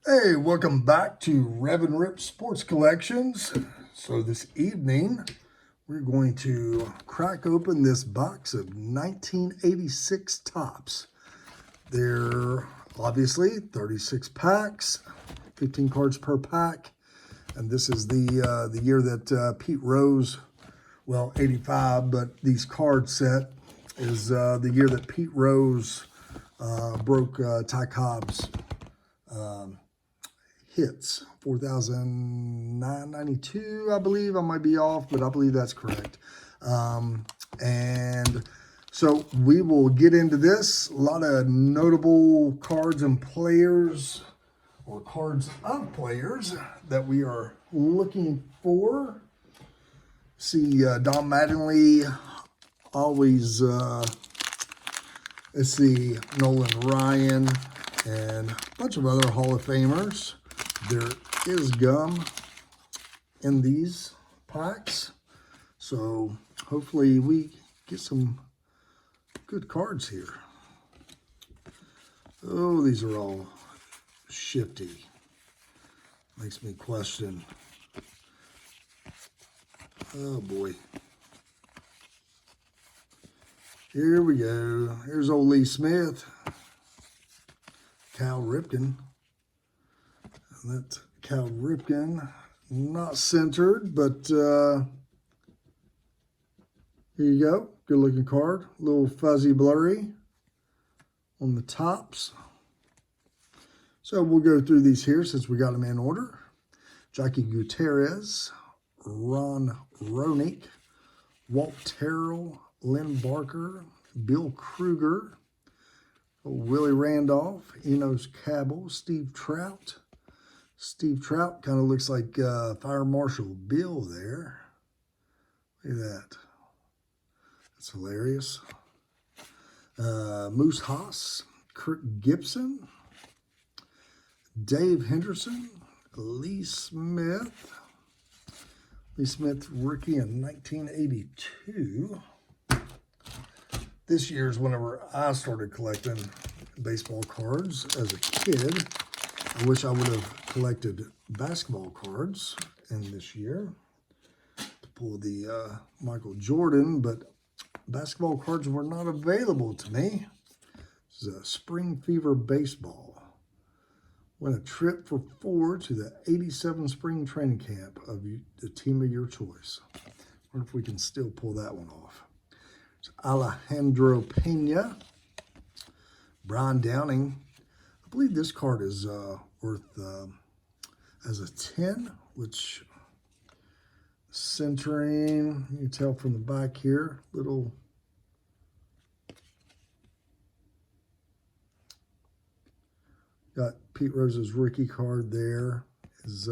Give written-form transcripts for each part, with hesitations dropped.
Hey, welcome back to Rev-n-Rip Sports Collections. So this evening, we're going to crack open this box of 1986 Topps. They're obviously 36 packs, 15 cards per pack. And this is the year that Pete Rose, well, 85, but these card set is the year that Pete Rose broke Ty Cobb's hits, 4,992, I believe. I might be off, but I believe that's correct. And so we will get into this. A lot of notable cards and players, or cards of players, that we are looking for. See, Don Mattingly, always, let's see, Nolan Ryan, and a bunch of other Hall of Famers. There is gum in these packs, so hopefully we get some good cards here. Oh, these are all shifty. Makes me question. Oh boy. Here we go. Here's old Lee Smith. Cal Ripken. That's Cal Ripken, not centered, but here you go. Good looking card. A little fuzzy blurry on the tops. So we'll go through these here since we got them in order. Jackie Gutierrez, Ron Ronick, Walt Terrell, Lynn Barker, Bill Kruger, Willie Randolph, Enos Cabell, Steve Trout. Steve Trout kind of looks like Fire Marshal Bill there. Look at that. That's hilarious. Moose Haas, Kurt Gibson, Dave Henderson, Lee Smith. Lee Smith rookie in 1982. This year's whenever I started collecting baseball cards as a kid. I wish I would have collected basketball cards in this year to pull the Michael Jordan, but basketball cards were not available to me. This is a Spring Fever Baseball. Win a trip for 4 to the 87 spring training camp of the team of your choice. I wonder if we can still pull that one off. It's Alejandro Pena, Brian Downing. I believe this card is worth as a 10, which centering, you can tell from the back here, little got Pete Rose's rookie card there, his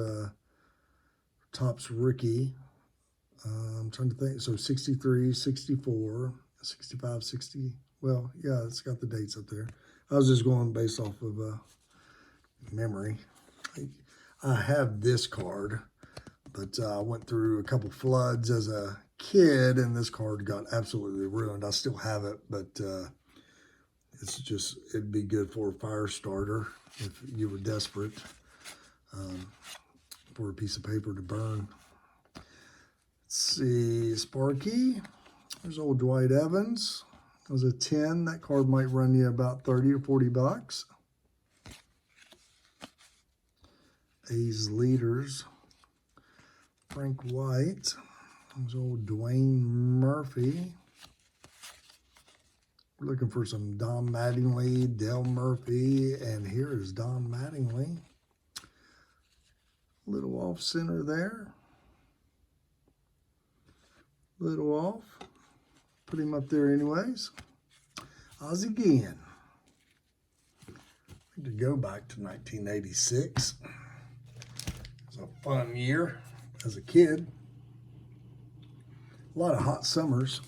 Topps rookie. I'm trying to think, so 63, 64, 65, 60, well, yeah, it's got the dates up there. I was just going based off of memory. I have this card, but I went through a couple floods as a kid, and this card got absolutely ruined. I still have it, but it's just, it'd be good for a fire starter if you were desperate for a piece of paper to burn. Let's see, Sparky. There's old Dwight Evans. It was a 10. That card might run you about 30 or 40 bucks. A's leaders. Frank White. There's old Dwayne Murphy. We're looking for some Don Mattingly, Dale Murphy, and here is Don Mattingly. Little off center there. Little off. Put him up there anyways. Ozzie Guillen. To go back to 1986. It was a fun year as a kid. A lot of hot summers.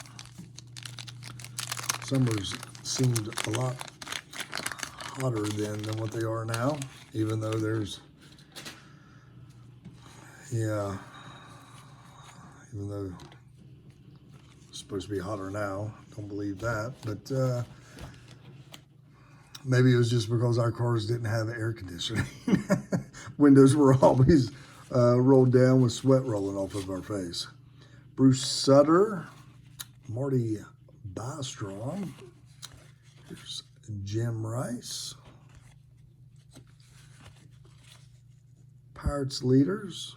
Summers seemed a lot hotter than what they are now, even though there's, yeah, even though it's supposed to be hotter now. Don't believe that, but Maybe it was just because our cars didn't have air conditioning. Windows were always rolled down with sweat rolling off of our face. Bruce Sutter, Marty Bystrom. Here's Jim Rice. Pirates leaders,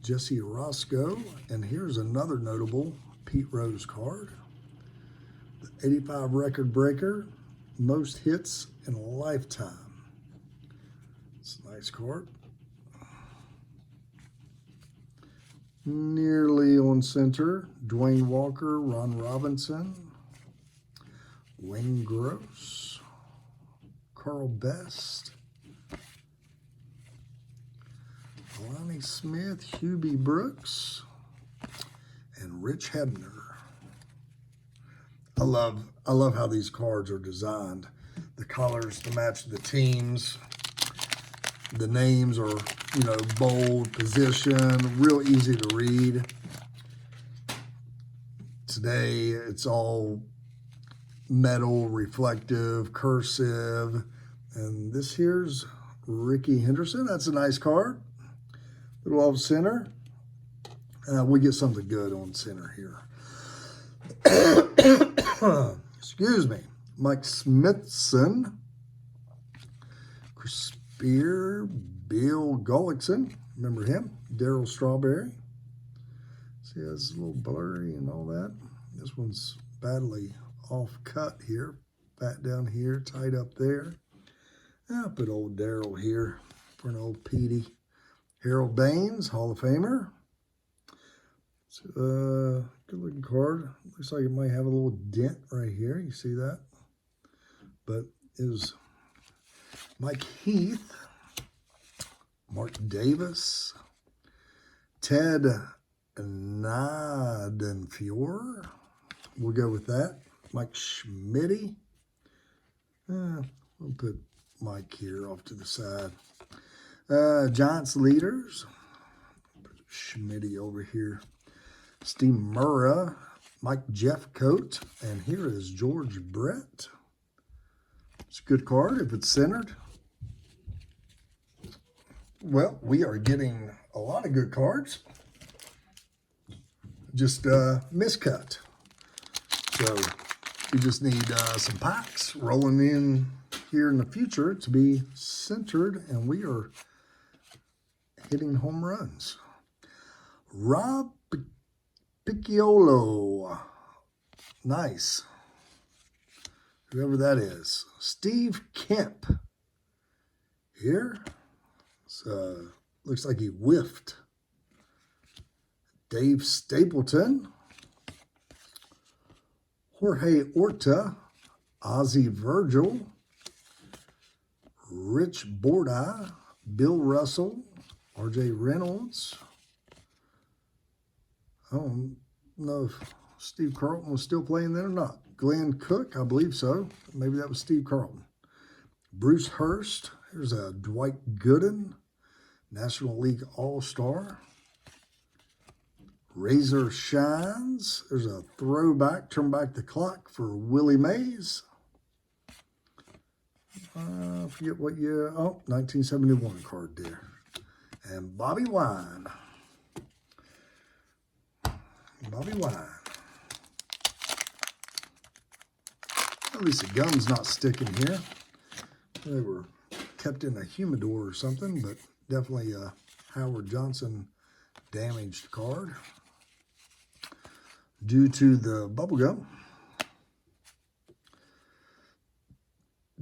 Jesse Roscoe. And here's another notable Pete Rose card. The 85 record breaker, most hits in a lifetime. It's a nice card. Nearly on center, Dwayne Walker, Ron Robinson, Wayne Gross, Carl Best, Lonnie Smith, Hubie Brooks, and Rich Hebner. I love how these cards are designed. The colors to match the teams. The names are, bold, position, real easy to read. Today, it's all metal, reflective, cursive. And this here's Ricky Henderson. That's a nice card. Little off center. We get something good on center here. Excuse me. Mike Smithson. Chris Spear. Bill Gullickson. Remember him? Darryl Strawberry. See, it's a little blurry and all that. This one's badly off cut here. Fat down here, tight up there. I'll put old Darryl here for an old Petey. Harold Baines, Hall of Famer. It's a good looking card. Looks like it might have a little dent right here. You see that? But it was Mike Heath, Mark Davis, Ted Nadenfjord. We'll go with that. Mike Schmitty. We'll put Mike here off to the side. Giants leaders. Put Schmitty over here. Steve Murrah. Mike Jeffcoat. And here is George Brett. It's a good card if it's centered. Well, we are getting a lot of good cards. Just miscut. So you just need some packs rolling in here in the future to be centered, and we are hitting home runs. Rob Picciolo. Nice. Whoever that is. Steve Kemp. Here. Looks like he whiffed. Dave Stapleton. Jorge Orta. Ozzie Virgil. Rich Borda. Bill Russell. R.J. Reynolds. I don't know if Steve Carlton was still playing then or not. Glenn Cook, I believe so. Maybe that was Steve Carlton. Bruce Hurst. Here's a Dwight Gooden. National League All-Star. Razor Shines. There's a throwback. Turn back the clock for Willie Mays. I forget what year. Oh, 1971 card there. And Bobby Wine. Bobby Wine. At least the gum's not sticking here. They were kept in a humidor or something, but definitely a Howard Johnson damaged card due to the bubble gum.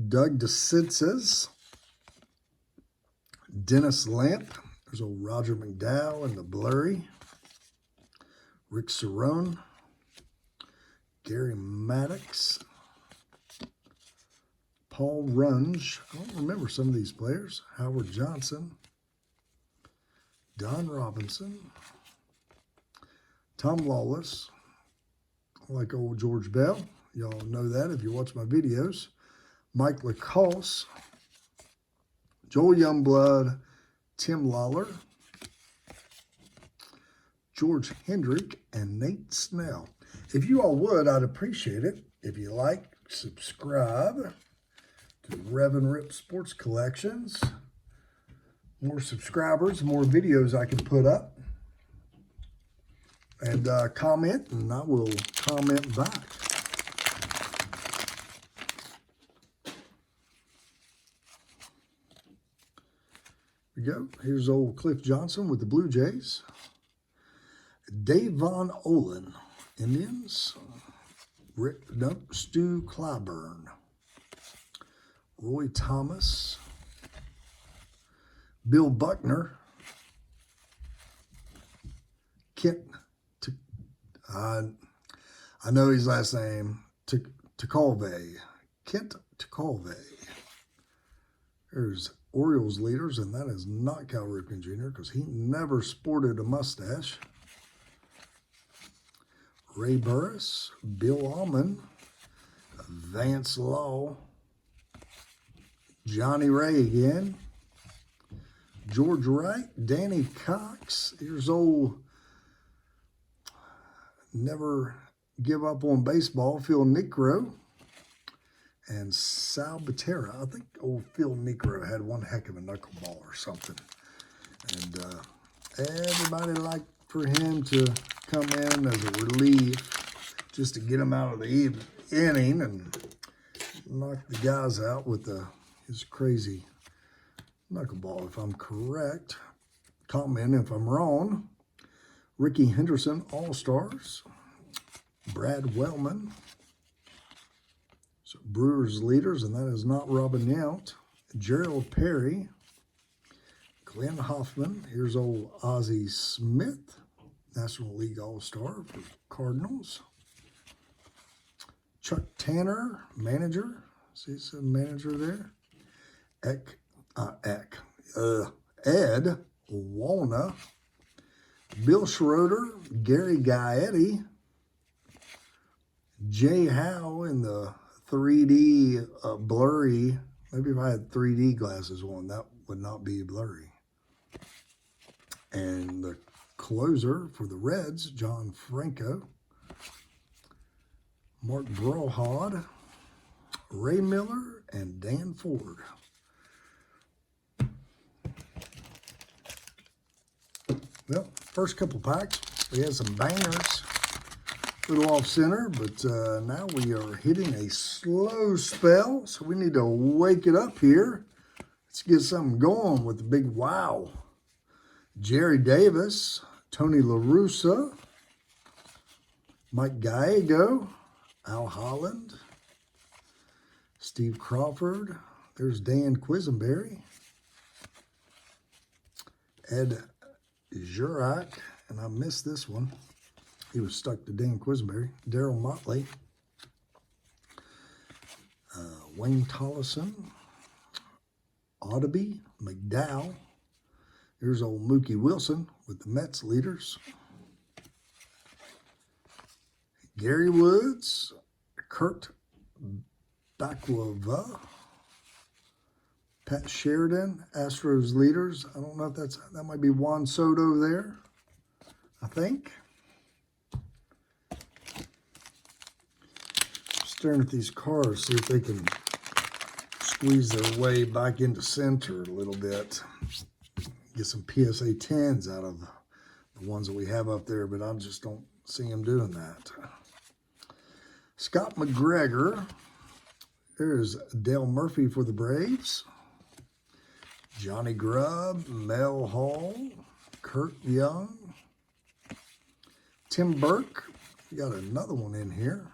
Doug DeCinces. Dennis Lamp. There's old Roger McDowell and the blurry. Rick Cerrone. Gary Maddox. Paul Runge. I don't remember some of these players. Howard Johnson. Don Robinson. Tom Lawless. Like old George Bell. Y'all know that if you watch my videos. Mike Lacoste. Joel Youngblood. Tim Lawler. George Hendrick. And Nate Snell. If you all would, I'd appreciate it. If you like, subscribe to Rev-n-Rip Sports Collections. More subscribers, more videos I can put up. And comment, and I will comment back. Here we go. Here's old Cliff Johnson with the Blue Jays. Davon Olin, Indians. Stu Clyburn. Roy Thomas. Bill Buckner. Kent. I know his last name. Tekulve. Kent Tekulve. There's Orioles leaders, and that is not Cal Ripken Jr. because he never sported a mustache. Ray Burris, Bill Allman, Vance Law, Johnny Ray again, George Wright, Danny Cox. Here's old Never Give Up on Baseball, Phil Necro, and Sal Batera. I think old Phil Necro had one heck of a knuckleball or something. And everybody liked for him to come in as a relief just to get him out of the inning and knock the guys out with his crazy knuckleball, if I'm correct. Comment if I'm wrong. Ricky Henderson, All-Stars. Brad Wellman. So Brewers leaders, and that is not Robin Yount. Gerald Perry. Glenn Hoffman. Here's old Ozzie Smith. National League All-Star for Cardinals. Chuck Tanner, manager. See, it's a manager there. Ed Walna. Bill Schroeder, Gary Gaetti, Jay Howe in the 3D blurry. Maybe if I had 3D glasses on, that would not be blurry. And the closer for the Reds, John Franco, Mark Brohad, Ray Miller, and Dan Ford. Well, first couple packs, we had some bangers, a little off center, but now we are hitting a slow spell, so we need to wake it up here. Let's get something going with the big wow. Jerry Davis, Tony La Russa, Mike Gallego, Al Holland, Steve Crawford, there's Dan Quisenberry, Ed Jurak, and I missed this one. He was stuck to Dan Quisenberry. Darryl Motley, Wayne Tollison, Audeby, McDowell. Here's old Mookie Wilson with the Mets leaders. Gary Woods, Kurt Baklava, Pat Sheridan, Astros leaders. I don't know if that might be Juan Soto there, I think. Staring at these cards, see if they can squeeze their way back into center a little bit. Get some PSA 10s out of the ones that we have up there, but I just don't see them doing that. Scott McGregor. There's Dale Murphy for the Braves. Johnny Grubb, Mel Hall, Kurt Young, Tim Burke. We got another one in here.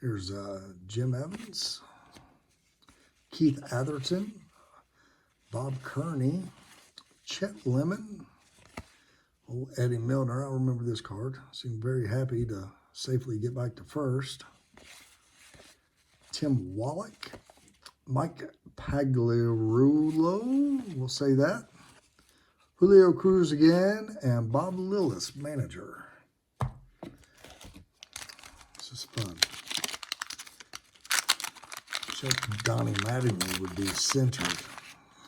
Here's Jim Evans, Keith Atherton, Bob Kearney, Chet Lemon, old Eddie Milner. I remember this card. Seemed very happy to safely get back to first. Tim Wallach, Mike Pagliarulo, we'll say that. Julio Cruz again, and Bob Lillis, manager. This is fun. Check Donnie Mattingly would be centered.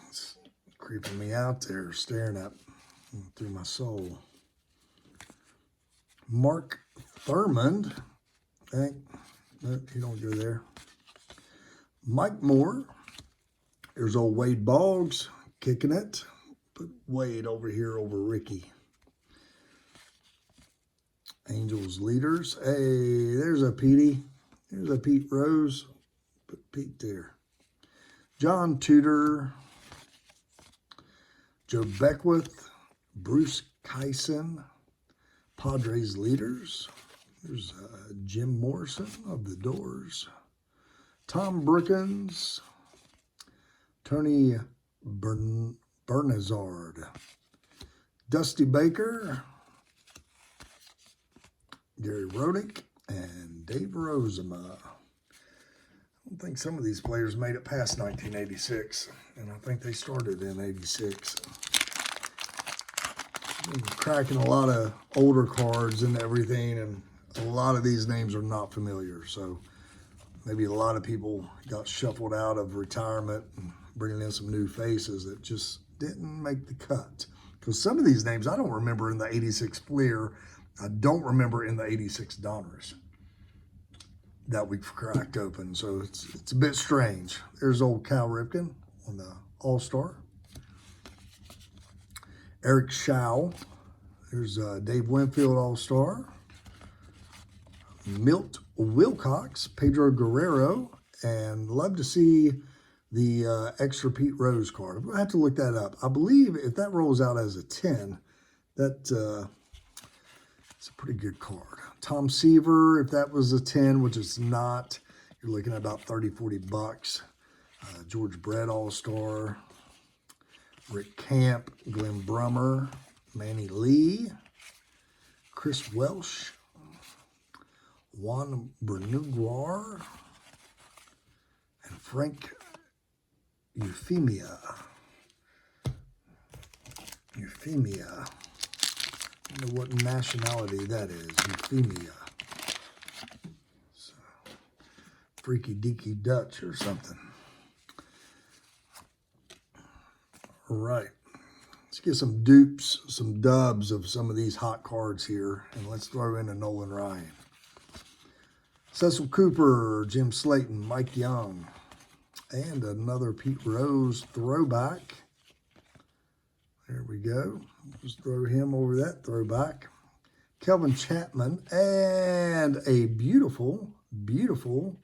It's creeping me out there, staring at through my soul. Mark Thurmond. No, he don't go there. Mike Moore. There's old Wade Boggs kicking it. Put Wade over here over Ricky. Angels leaders. Hey, there's a Petey. There's a Pete Rose. Put Pete there. John Tudor. Joe Beckwith. Bruce Kyson. Padres leaders. There's Jim Morrison of the Doors. Tom Brookins. Tony Bernazard. Dusty Baker. Gary Rodick. And Dave Rozema. I don't think some of these players made it past 1986. And I think they started in 86. I'm cracking a lot of older cards and everything, and a lot of these names are not familiar. So maybe a lot of people got shuffled out of retirement and bringing in some new faces that just didn't make the cut. Because some of these names I don't remember in the 86 Fleer. I don't remember in the 86 Donruss that we cracked open. So it's a bit strange. There's old Cal Ripken on the All-Star. Eric Schau. There's Dave Winfield All-Star. Milt Wilcox, Pedro Guerrero, and love to see the extra Pete Rose card. I'm going to have to look that up. I believe if that rolls out as a 10, it's a pretty good card. Tom Seaver, if that was a 10, which it's not, you're looking at about 30, 40 bucks. George Brett All-Star. Rick Camp, Glenn Brummer, Manny Lee, Chris Welsh, Juan Bernuguar, and Frank Euphemia. Euphemia. I don't know what nationality that is. Euphemia. So, Freaky Deaky Dutch or something. All right. Let's get some dupes, some dubs of some of these hot cards here. And let's throw in a Nolan Ryan. Cecil Cooper, Jim Slayton, Mike Young. And another Pete Rose throwback. There we go. Just throw him over that throwback. Kelvin Chapman. And a beautiful, beautiful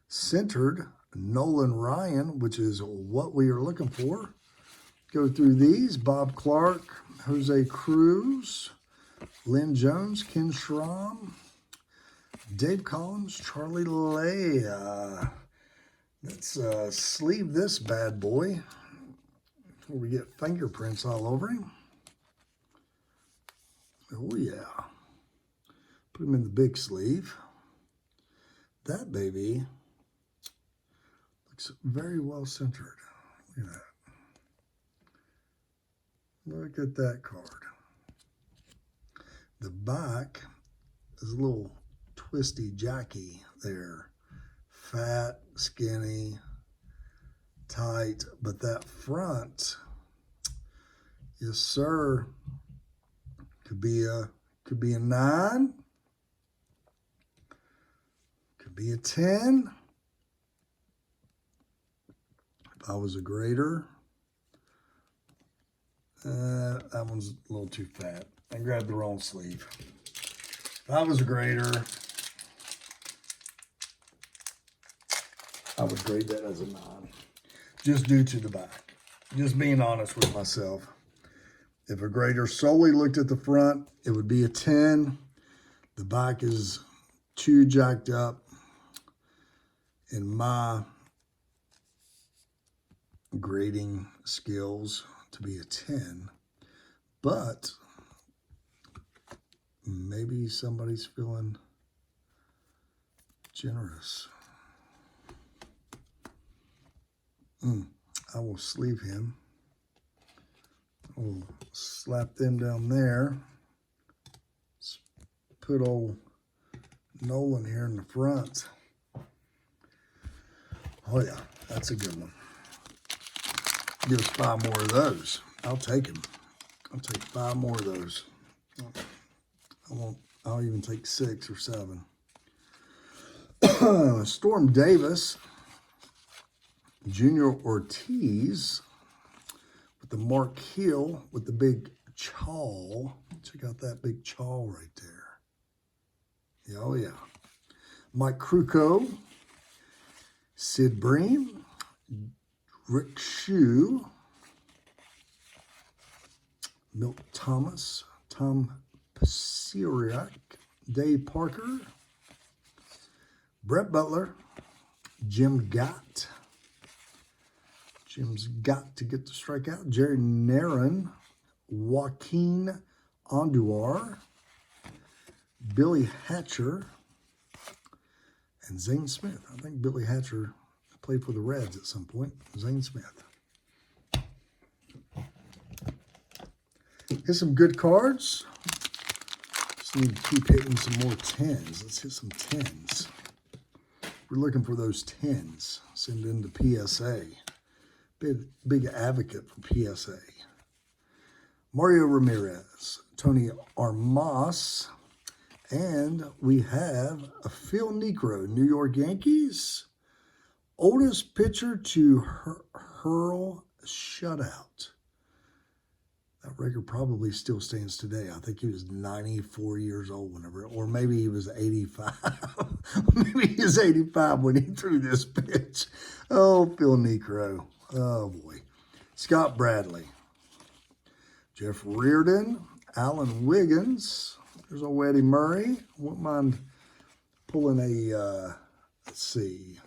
centered Nolan Ryan, which is what we are looking for. Go through these. Bob Clark, Jose Cruz, Lynn Jones, Ken Schramm, Dave Collins, Charlie Leah. Let's sleeve this bad boy before we get fingerprints all over him. Oh, yeah. Put him in the big sleeve. That baby looks very well centered. Look at that. Look at that card. The back is a little twisty Jackie there. Fat, skinny, tight. But that front, yes sir, could be a 9. Could be a 10. If I was a grader. That one's a little too fat. I grabbed the wrong sleeve. If I was a grader, I would grade that as a 9. Just due to the back. Just being honest with myself. If a grader solely looked at the front, it would be a 10. The back is too jacked up in my grading skills to be a 10, but maybe somebody's feeling generous. I will sleeve him. I'll slap them down there. Let's put old Nolan here in the front. Oh yeah, that's a good one. Give us 5 more of those. I'll take them. I'll take 5 more of those. I'll even take 6 or 7. Storm Davis. Junior Ortiz with the Mark Hill with the big chaw. Check out that big chaw right there. Yeah, oh, yeah. Mike Krukow, Sid Bream, Rick Shue, Milt Thomas, Tom Pasiriak, Dave Parker, Brett Butler, Jim Gott. Jim's got to get the strikeout. Jerry Naron, Joaquin Andujar, Billy Hatcher, and Zane Smith. I think Billy Hatcher played for the Reds at some point. Zane Smith. Here's some good cards. Just need to keep hitting some more 10s. Let's hit some 10s. We're looking for those 10s. Send in the PSA. Big advocate for PSA. Mario Ramirez, Tony Armas, and we have a Phil Niekro, New York Yankees. Oldest pitcher to hurl shutout. That record probably still stands today. I think he was 94 years old whenever, or maybe he was 85. Maybe he was 85 when he threw this pitch. Oh, Phil Niekro. Oh, boy. Scott Bradley. Jeff Reardon. Alan Wiggins. There's old Eddie Murray. Wouldn't mind pulling a, let's see,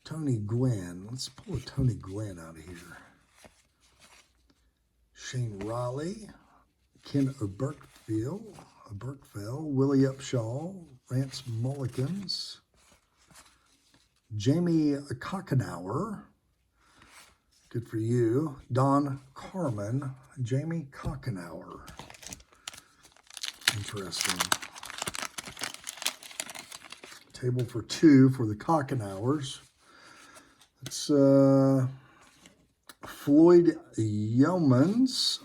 Tony Gwynn. Let's pull a Tony Gwynn out of here. Shane Raleigh, Ken Oberkfell, Willie Upshaw, Rance Mullikins, Jamie Kockenauer, good for you, Don Carmen, Jamie Kockenauer. Interesting. Table for two for the Kockenauers. It's Floyd Yeomans,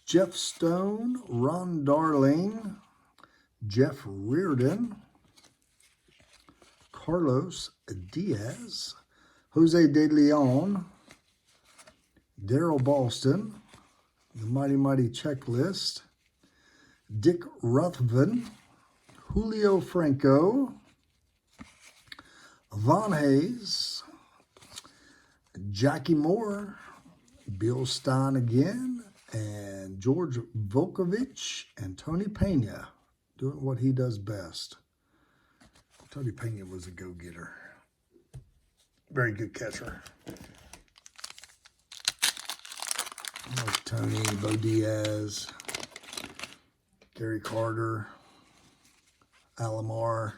Jeff Stone, Ron Darling, Jeff Reardon, Carlos Diaz, Jose De Leon, Daryl Boston, the Mighty Checklist, Dick Ruthven, Julio Franco, Von Hayes, Jackie Moore, Bill Stein again, and George Volkovich and Tony Pena doing what he does best. Tony Pena was a go-getter. Very good catcher. Like Tony, Bo Diaz, Gary Carter, Alomar,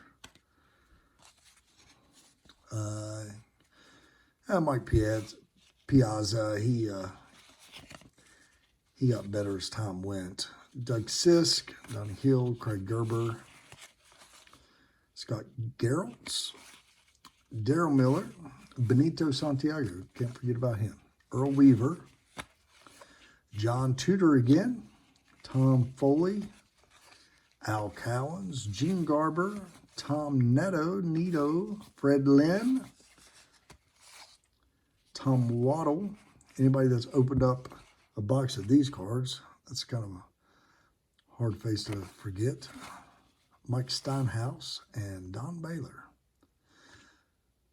Mike Piazza, he got better as time went. Doug Sisk, Don Hill, Craig Gerber, Scott Geraltz, Daryl Miller, Benito Santiago, can't forget about him. Earl Weaver, John Tudor again, Tom Foley, Al Cowens, Gene Garber, Tom Nito, Fred Lynn, Tom Waddle. Anybody that's opened up a box of these cards, that's kind of a hard face to forget. Mike Steinhaus and Don Baylor.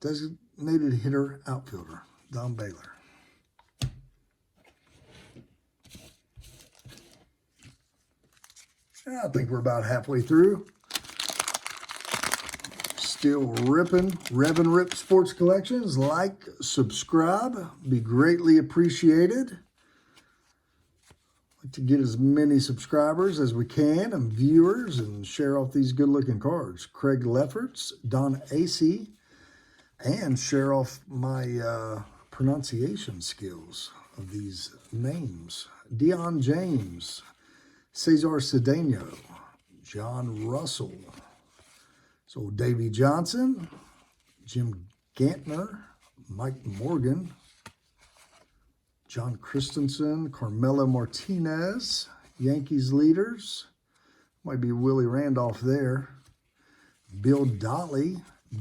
Designated hitter, outfielder, Don Baylor. I think we're about halfway through. Still ripping Rev-n-Rip Sports Collections. Like, subscribe, be greatly appreciated. Like to get as many subscribers as we can and viewers and share off these good-looking cards. Craig Lefferts, Don Acey, and share off my pronunciation skills of these names. Dion James, Cesar Cedeno, John Russell, so Davey Johnson, Jim Gantner, Mike Morgan, John Christensen, Carmelo Martinez, Yankees leaders, might be Willie Randolph there, Bill Dolly,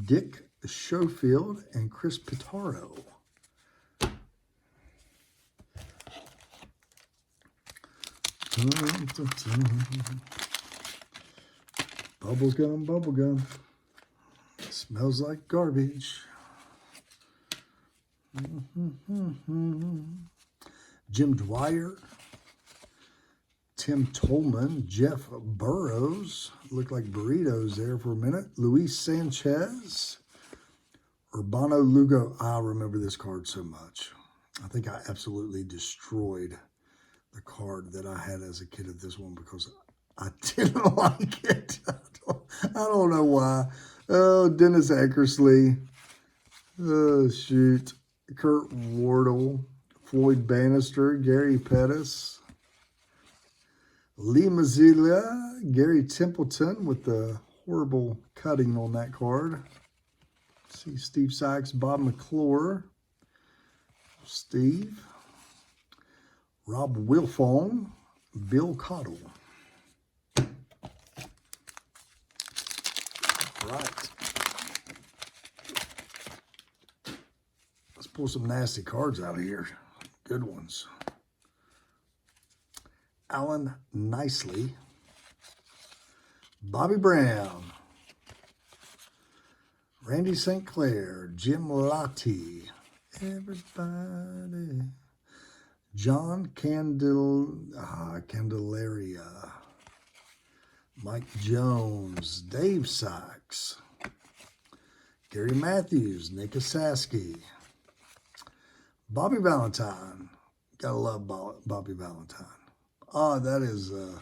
Dick Schofield, and Chris Pitaro. Bubblegum, bubblegum. Smells like garbage. Jim Dwyer, Tim Tolman, Jeff Burrows. Looked like burritos there for a minute. Luis Sanchez, Urbano Lugo. I remember this card so much. I think I absolutely destroyed the card that I had as a kid of this one because I didn't like it. I don't know why. Oh, Dennis Eckersley. Oh, shoot. Kurt Wardle. Floyd Bannister. Gary Pettis. Lee Mazzillia. Gary Templeton with the horrible cutting on that card. See Steve Sykes. Bob McClure. Steve. Rob Wilfong. Bill Cottle. Right. Let's pull some nasty cards out of here. Good ones. Alan Nicely. Bobby Brown. Randy St. Clair. Jim Lottie. Everybody. John Candelaria. Mike Jones, Dave Sykes, Gary Matthews, Nick Asaski, Bobby Valentine. Gotta love Bobby Valentine. Oh, that is the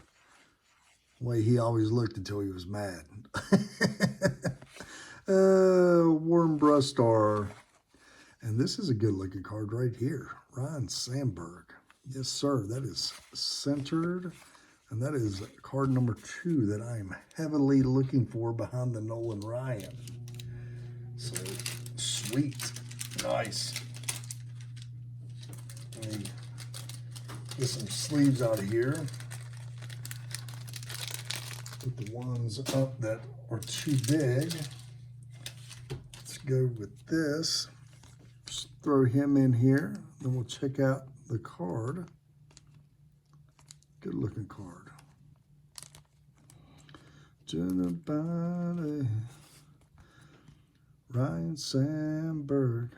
way he always looked until he was mad. Warren Brustar. And this is a good looking card right here. Ryan Sanberg. Yes, sir. That is centered. And that is card number 2 that I am heavily looking for behind the Nolan Ryan. So, sweet. Nice. Let me get some sleeves out of here. Put the ones up that are too big. Let's go with this. Just throw him in here. Then we'll check out the card. Good looking card. Ryan Sanberg.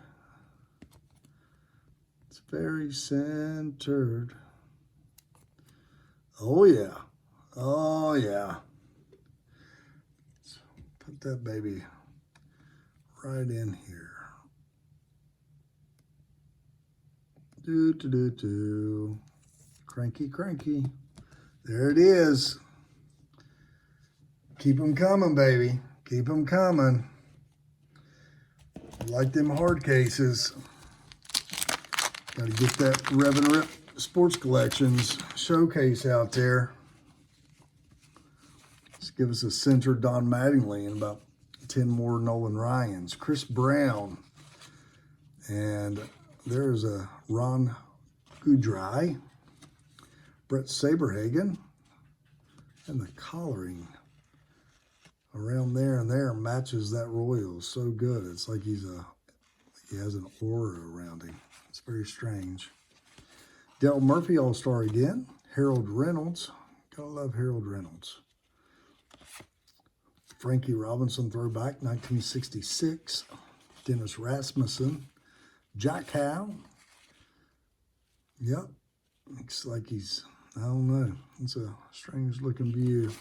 It's very centered. Oh yeah. Oh yeah. Let's put that baby right in here. Cranky, cranky. There it is. Keep them coming, baby. Keep them coming. Like them hard cases. Got to get that Rev-n-Rip Sports Collections showcase out there. Let's give us a center Don Mattingly and about 10 more Nolan Ryans. Chris Brown. And there's a Ron Goodry. Brett Saberhagen. And the collaring around there and there matches that Royals so good. It's like he has an aura around him. It's very strange. Del Murphy All-Star again. Harold Reynolds. Gotta love Harold Reynolds. Frankie Robinson throwback, 1966. Dennis Rasmussen. Jack Howe. Yep. Looks like he's, I don't know. It's a strange looking view.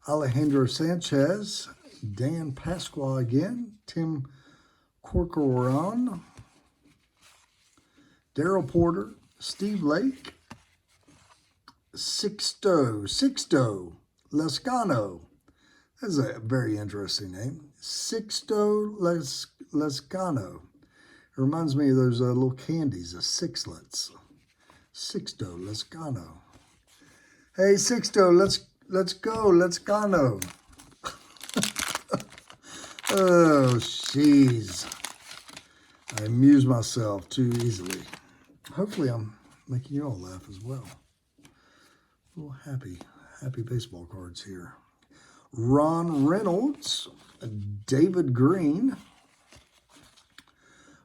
Alejandro Sanchez, Dan Pasqua again, Tim Corcoran, Daryl Porter, Steve Lake, Sixto Lescano. That's a very interesting name. Sixto Lescano. It reminds me of those little candies, the Sixlets. Sixto Lescano. Hey, Sixto, let's go. Let's go. Oh, jeez. I amuse myself too easily. Hopefully I'm making you all laugh as well. A little happy baseball cards here. Ron Reynolds, David Green,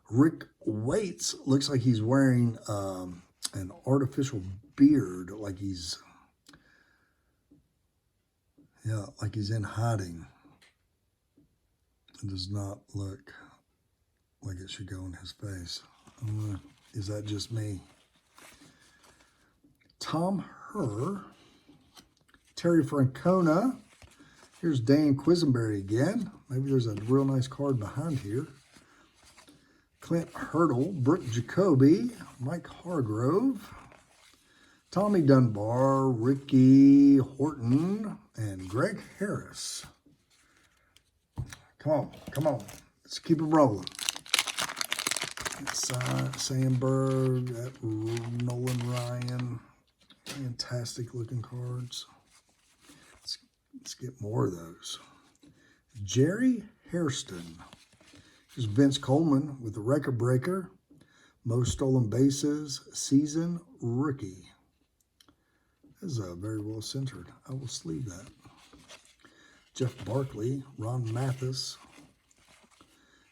Rick Waits looks like he's wearing an artificial beard, like he's in hiding. It does not look like it should go in his face. Is that just me? Tom Herr, Terry Francona. Here's Dan Quisenberry again. Maybe there's a real nice card behind here. Clint Hurdle, Brooke Jacoby, Mike Hargrove, Tommy Dunbar, Ricky Horton, and Greg Harris. Come on, come on. Let's keep it rolling. Sanberg, that Nolan Ryan. Fantastic looking cards. Let's get more of those. Jerry Hairston. Here's Vince Coleman with the record breaker. Most stolen bases, season rookie. This is very well centered. I will sleeve that. Jeff Barkley, Ron Mathis,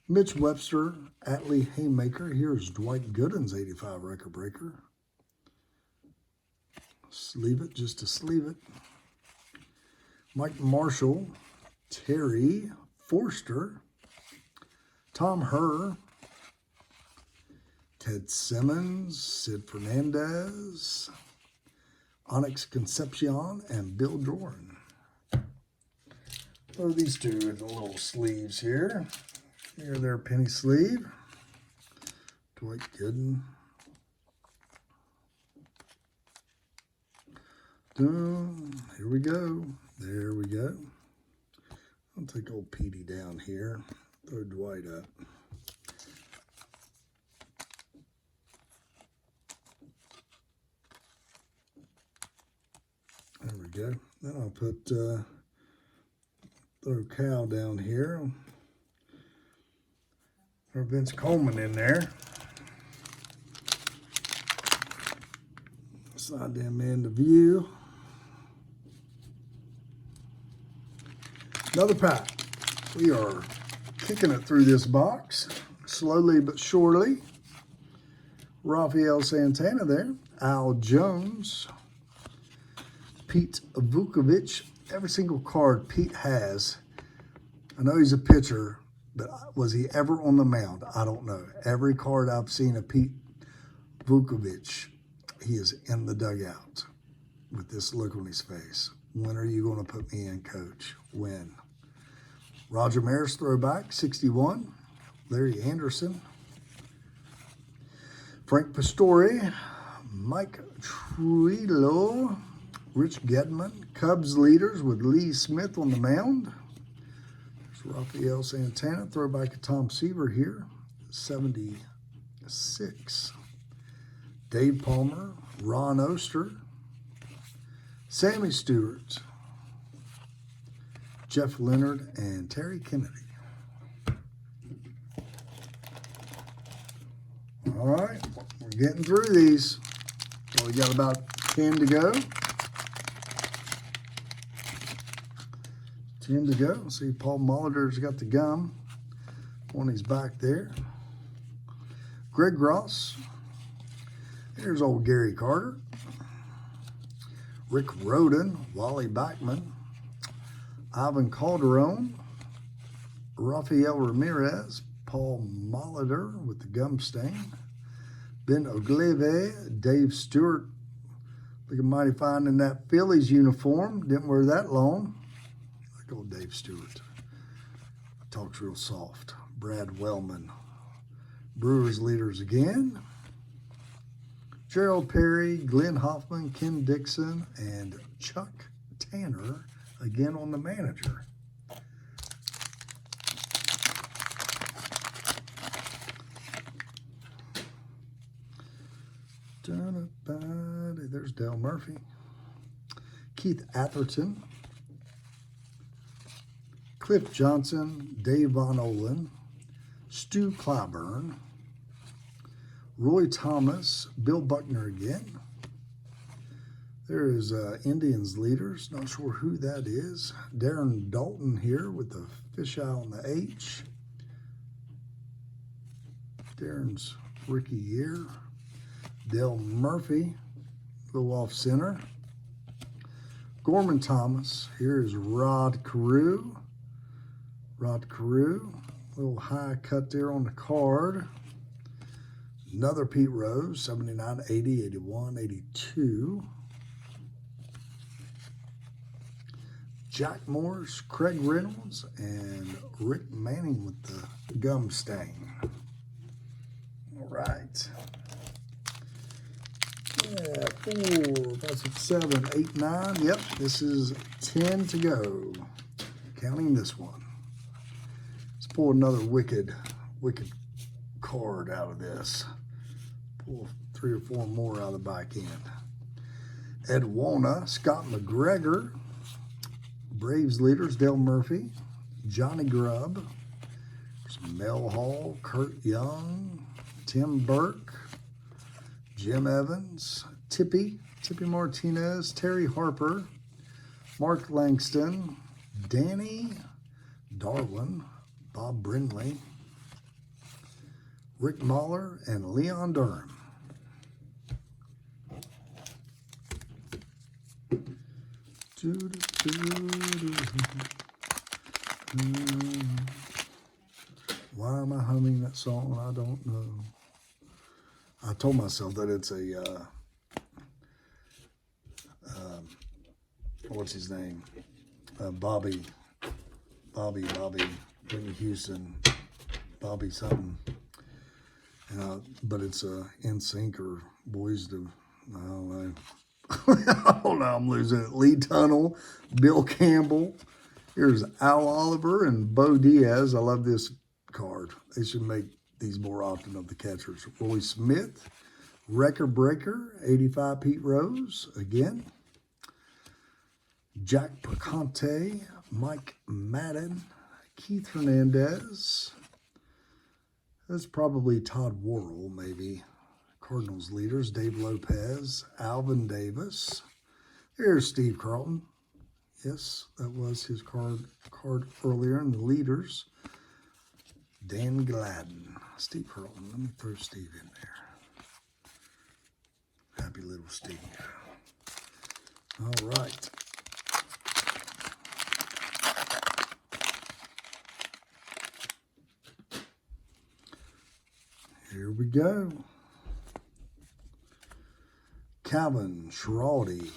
Mitch Webster, Atlee Haymaker. Here's Dwight Gooden's 85 record breaker. Sleeve it just to sleeve it. Mike Marshall, Terry Forster, Tom Herr, Ted Simmons, Sid Fernandez, Onyx Concepcion, and Bill Jordan. Throw these two in the little sleeves here. Here, their penny sleeve. Dwight Gooden. Here we go. There we go. I'll take old Petey down here. Throw Dwight up. There we go. Then I'll put throw Cal down here. Throw Vince Coleman in there. Slide them into view. Another pack. We are kicking it through this box, slowly but surely. Rafael Santana there. Al Jones. Pete Vukovich. Every single card Pete has. I know he's a pitcher, but was he ever on the mound? I don't know. Every card I've seen of Pete Vukovich, he is in the dugout with this look on his face. When are you going to put me in, coach? When? Roger Maris throwback, 61. Larry Anderson. Frank Pastore. Mike Truillo. Rich Gedman. Cubs leaders with Lee Smith on the mound. There's Rafael Santana. Throwback to Tom Seaver here, 76. Dave Palmer. Ron Oster. Sammy Stewart. Jeff Leonard, and Terry Kennedy. All right, we're getting through these. So we got about 10 to go. 10 to go. See, Paul Molitor's got the gum on his back there. Greg Ross. Here's old Gary Carter. Rick Rhoden, Wally Backman. Ivan Calderon, Rafael Ramirez, Paul Molitor with the gum stain, Ben Ogleve, Dave Stewart, looking mighty fine in that Phillies uniform. Didn't wear that long. Like old Dave Stewart. Talks real soft. Brad Wellman, Brewers leaders again. Gerald Perry, Glenn Hoffman, Ken Dixon, and Chuck Tanner. Again on the manager. There's Dale Murphy. Keith Atherton. Cliff Johnson. Dave Von Olin. Stu Clyburn. Roy Thomas. Bill Buckner again. There is Indians leaders. Not sure who that is. Darren Dalton here with the fisheye on the H. Darren's rookie year. Dale Murphy, a little off center. Gorman Thomas. Here is Rod Carew. Rod Carew, a little high cut there on the card. Another Pete Rose, 79, 80, 81, 82. Jack Morris, Craig Reynolds, and Rick Manning with the gum stain. All right. Yeah, 4, 5, 6, 7, 8, 9. Yep, this is 10 to go. Counting this one. Let's pull another wicked card out of this. Pull 3 or 4 more out of the back end. Edwana, Scott McGregor, Braves leaders, Dale Murphy, Johnny Grubb, Mel Hall, Kurt Young, Tim Burke, Jim Evans, Tippy Martinez, Terry Harper, Mark Langston, Danny Darwin, Bob Brindley, Rick Mahler, and Leon Durham. Why am I humming that song? I don't know. I told myself that it's a, what's his name? Bobby, Whitney Houston, Bobby something. But it's a NSYNC or Boys to, I don't know. I don't know, I'm losing it. Lee Tunnel, Bill Campbell. Here's Al Oliver and Bo Diaz. I love this card. They should make these more often of the catchers. Roy Smith, Record Breaker, 85 Pete Rose, again. Jack Perconte, Mike Madden, Keith Hernandez. That's probably Todd Worrell, maybe. Cardinals leaders, Dave Lopez, Alvin Davis. Here's Steve Carlton. Yes, that was his card earlier in the leaders. Dan Gladden, Steve Carlton. Let me throw Steve in there. Happy little Steve. All right. Here we go. Calvin Schiraldi,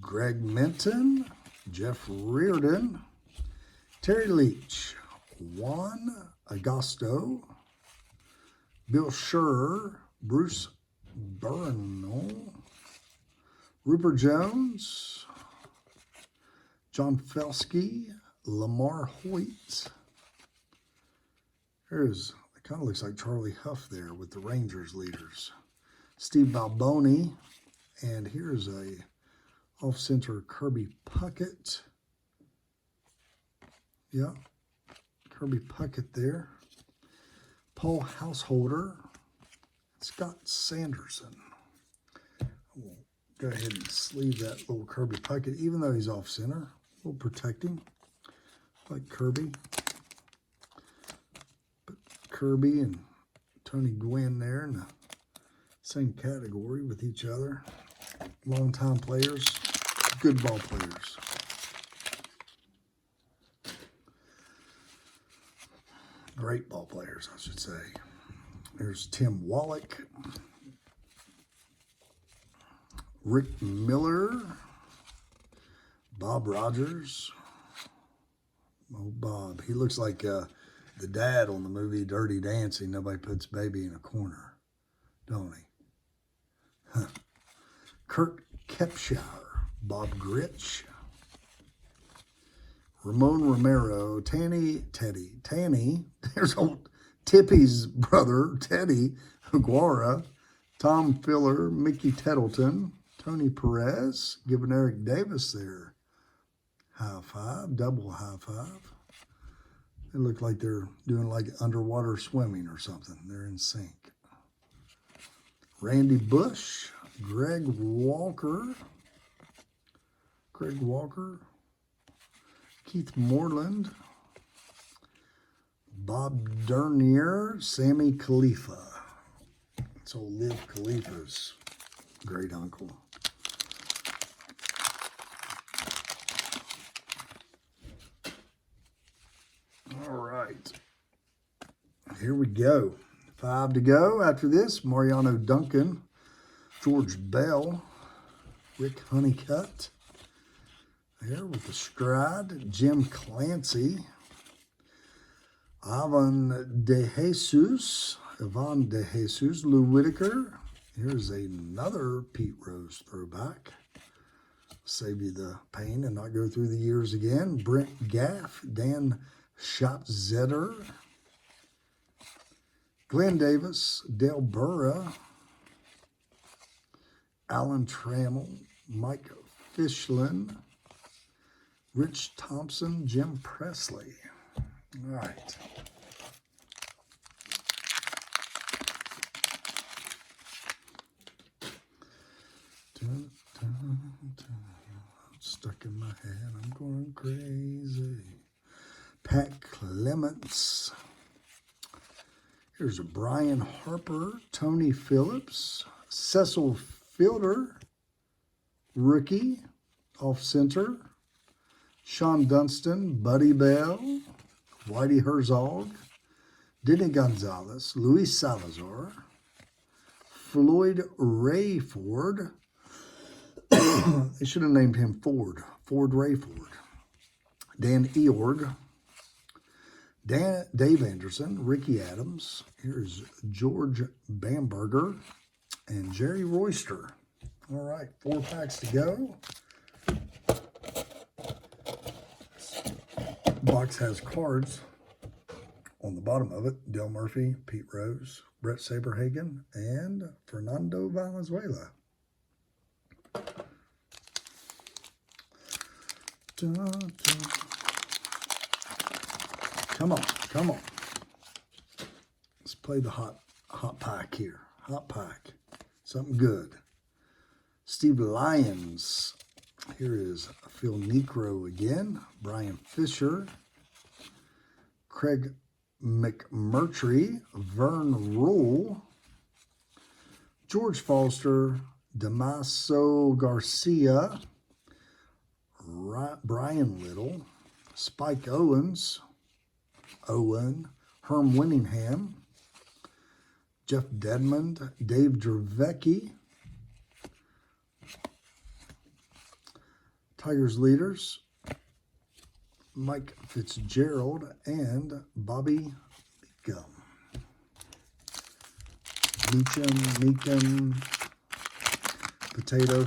Greg Minton, Jeff Reardon, Terry Leach, Juan Agosto, Bill Scherr, Bruce Burnell, Rupert Jones, John Felsky, Lamar Hoyt. It kind of looks like Charlie Huff there with the Rangers leaders. Steve Balboni. And here's a off-center Kirby Puckett. Yeah, Kirby Puckett there. Paul Householder. Scott Sanderson. We'll go ahead and sleeve that little Kirby Puckett, even though he's off-center. We'll protect him like Kirby. Put Kirby and Tony Gwynn there in the same category with each other. Long-time players, good ball players. Great ball players, I should say. There's Tim Wallach, Rick Miller, Bob Rogers. Oh, Bob. He looks like the dad on the movie Dirty Dancing. Nobody puts baby in a corner, don't he? Huh. Kurt Kepshire, Bob Gritch, Ramon Romero, Tanny, there's old Tippy's brother, Teddy Aguara, Tom Filler, Mickey Tettleton, Tony Perez, giving Eric Davis there. High five, double high five. They look like they're doing like underwater swimming or something. They're in sync. Randy Bush, Greg Walker, Keith Moreland, Bob Dernier, Sammy Khalifa. So Liv Khalifa's great uncle. All right. Here we go. 5 to go after this. Mariano Duncan, George Bell, Rick Honeycutt. Here with the Stride, Jim Clancy, Ivan De Jesus, Lou Whitaker. Here's another Pete Rose throwback. Save you the pain and not go through the years again. Brent Gaff, Dan Schatzeder, Glenn Davis, Dale Burra, Alan Trammell, Mike Fishlin, Rich Thompson, Jim Presley. All right. Stuck in my head, I'm going crazy. Pat Clements. Here's a Brian Harper, Tony Phillips, Cecil Fielder, rookie, off center. Sean Dunston, Buddy Bell, Whitey Herzog, Denny Gonzalez, Luis Salazar, Floyd Rayford. They should have named him Ford Rayford. Dan Eorg, Dave Anderson, Ricky Adams. Here's George Bamberger and Jerry Royster. All right, 4 packs to go. Box has cards on the bottom of it. Dale Murphy, Pete Rose, Brett Saberhagen, and Fernando Valenzuela. Come on, come on. Let's play the hot pack here. Hot pack. Something good. Steve Lyons. Here is Phil Necro again. Brian Fisher. Craig McMurtry. Vern Rule. George Foster. Damaso Garcia. Brian Little. Spike Owens. Herm Winningham. Jeff Dedmond. Dave Dravecki. Tigers leaders, Mike Fitzgerald and Bobby Gum. Meacham, Potato.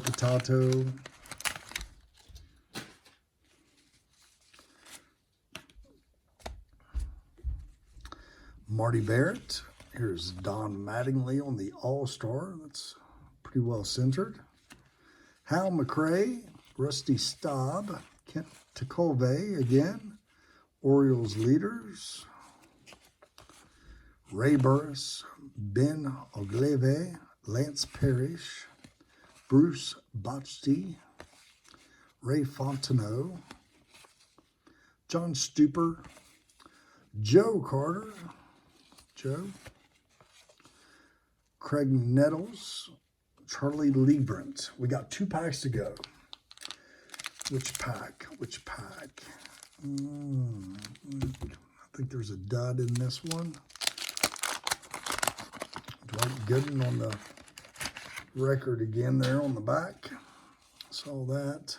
Marty Barrett. Here's Don Mattingly on the All-Star. That's pretty well centered. Hal McRae. Rusty Staub, Kent Tecove again, Orioles leaders, Ray Burris, Ben Ogleve, Lance Parrish, Bruce Bochy, Ray Fontenot, John Stuper, Joe Carter, Craig Nettles, Charlie Liebrant. We got 2 packs to go. Which pack? I think there's a dud in this one. Dwight Gooden on the record again there on the back. Saw that.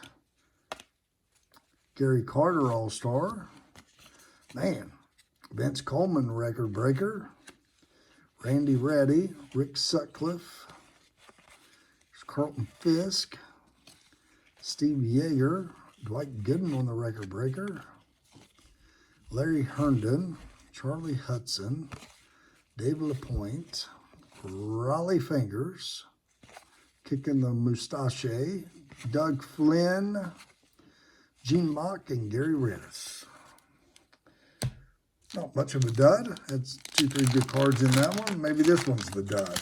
Gary Carter All-Star. Man, Vince Coleman record breaker. Randy Reddy, Rick Sutcliffe. There's Carlton Fisk. Steve Yeager, Dwight Gooden on the record breaker, Larry Herndon, Charlie Hudson, Dave LaPointe, Raleigh Fingers, Kicking the Mustache, Doug Flynn, Gene Mock, and Gary Redis. Not much of a dud. That's 2-3 good cards in that one. Maybe this one's the dud.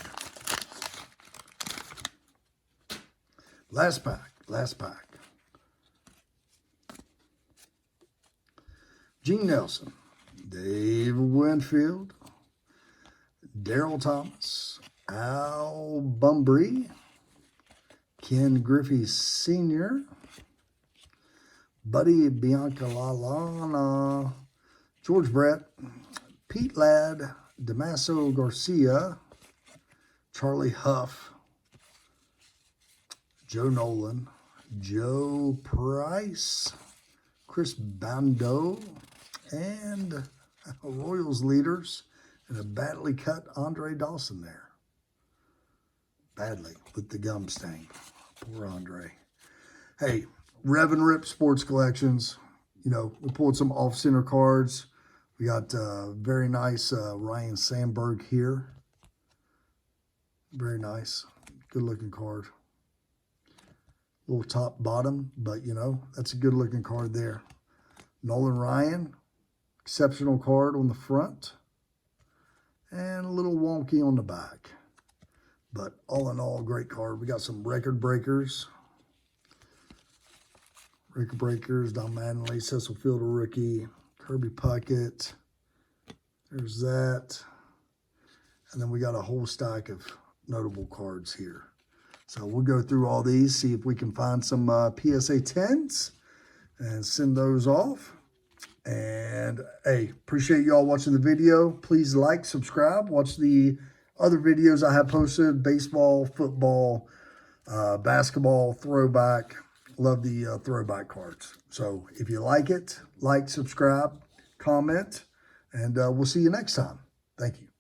Last pack. Gene Nelson, Dave Winfield, Daryl Thomas, Al Bumbry, Ken Griffey Sr., Buddy Biancalalana, George Brett, Pete Ladd, Damaso Garcia, Charlie Huff, Joe Nolan, Joe Price, Chris Bando, and Royals leaders, and a badly cut Andre Dawson there. Badly with the gum stain. Poor Andre. Hey, Rev-n-Rip Sports Collections. You know, we pulled some off-center cards. We got very nice Ryan Sanberg here. Very nice. Good-looking card. Little top bottom, but, you know, that's a good-looking card there. Nolan Ryan. Exceptional card on the front. And a little wonky on the back. But all in all, great card. We got some record breakers. Record breakers, Don Mattingly, Cecil Fielder rookie, Kirby Puckett. There's that. And then we got a whole stack of notable cards here. So we'll go through all these, see if we can find some PSA 10s and send those off. And, hey, appreciate y'all watching the video. Please like, subscribe, watch the other videos I have posted, baseball, football, basketball, throwback. Love the throwback cards. So if you like it, like, subscribe, comment, and we'll see you next time. Thank you.